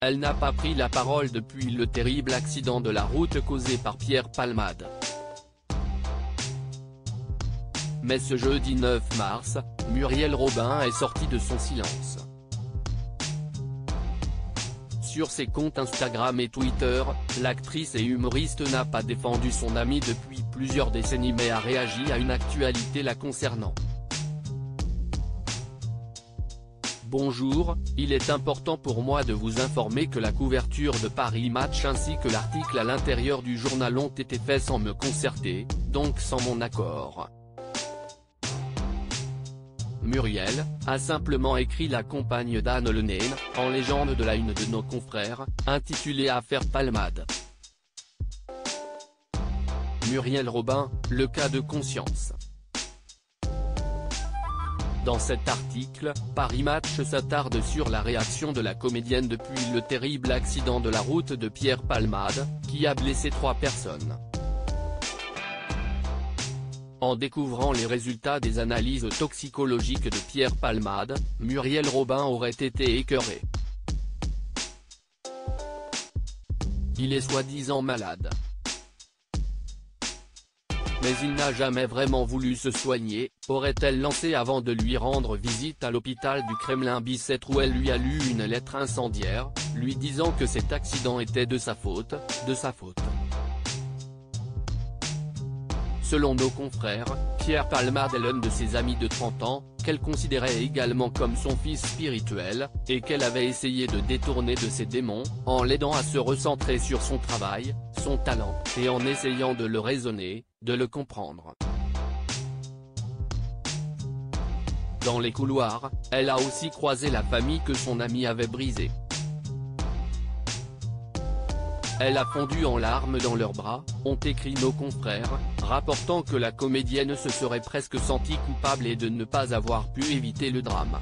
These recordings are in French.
elle n'a pas pris la parole depuis le terrible accident de la route causé par Pierre Palmade. Mais ce jeudi 9 mars, Muriel Robin est sortie de son silence. Sur ses comptes Instagram et Twitter, l'actrice et humoriste n'a pas défendu son amie depuis plusieurs décennies mais a réagi à une actualité la concernant. Bonjour, il est important pour moi de vous informer que la couverture de Paris Match ainsi que l'article à l'intérieur du journal ont été faits sans me concerter, donc sans mon accord. Muriel a simplement écrit la compagne d'Anne Lenaine, en légende de la une de nos confrères, intitulée Affaire Palmade. Muriel Robin, le cas de conscience. Dans cet article, Paris Match s'attarde sur la réaction de la comédienne depuis le terrible accident de la route de Pierre Palmade, qui a blessé 3 personnes. En découvrant les résultats des analyses toxicologiques de Pierre Palmade, Muriel Robin aurait été écœurée. Il est soi-disant malade. Mais il n'a jamais vraiment voulu se soigner, aurait-elle lancé avant de lui rendre visite à l'hôpital du Kremlin-Bicêtre où elle lui a lu une lettre incendiaire, lui disant que cet accident était de sa faute. Selon nos confrères, Pierre Palmade est l'un de ses amis de 30 ans, qu'elle considérait également comme son fils spirituel, et qu'elle avait essayé de détourner de ses démons, en l'aidant à se recentrer sur son travail, son talent, et en essayant de le raisonner, de le comprendre. Dans les couloirs, elle a aussi croisé la famille que son ami avait brisée. Elle a fondu en larmes dans leurs bras, ont écrit nos confrères, rapportant que la comédienne se serait presque sentie coupable et de ne pas avoir pu éviter le drame.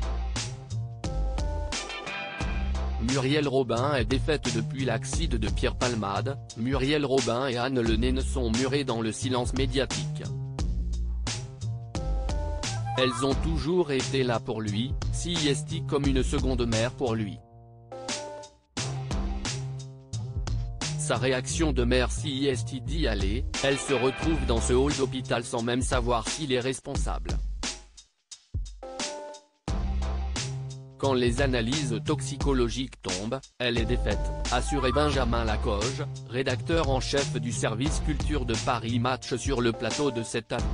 Muriel Robin est défaite depuis l'accident de Pierre Palmade. Muriel Robin et Anne Lenaine sont murées dans le silence médiatique. Elles ont toujours été là pour lui, CIST comme une seconde mère pour lui. Sa réaction de mère CIST d'y aller, elle se retrouve dans ce hall d'hôpital sans même savoir s'il est responsable. Quand les analyses toxicologiques tombent, elle est défaite, assurait Benjamin Lacoge, rédacteur en chef du service culture de Paris Match sur le plateau de cette année.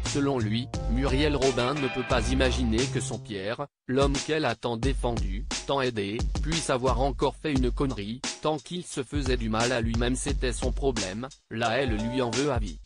Selon lui, Muriel Robin ne peut pas imaginer que son Pierre, l'homme qu'elle a tant défendu, tant aidé, puisse avoir encore fait une connerie, tant qu'il se faisait du mal à lui-même c'était son problème, là elle lui en veut à vie.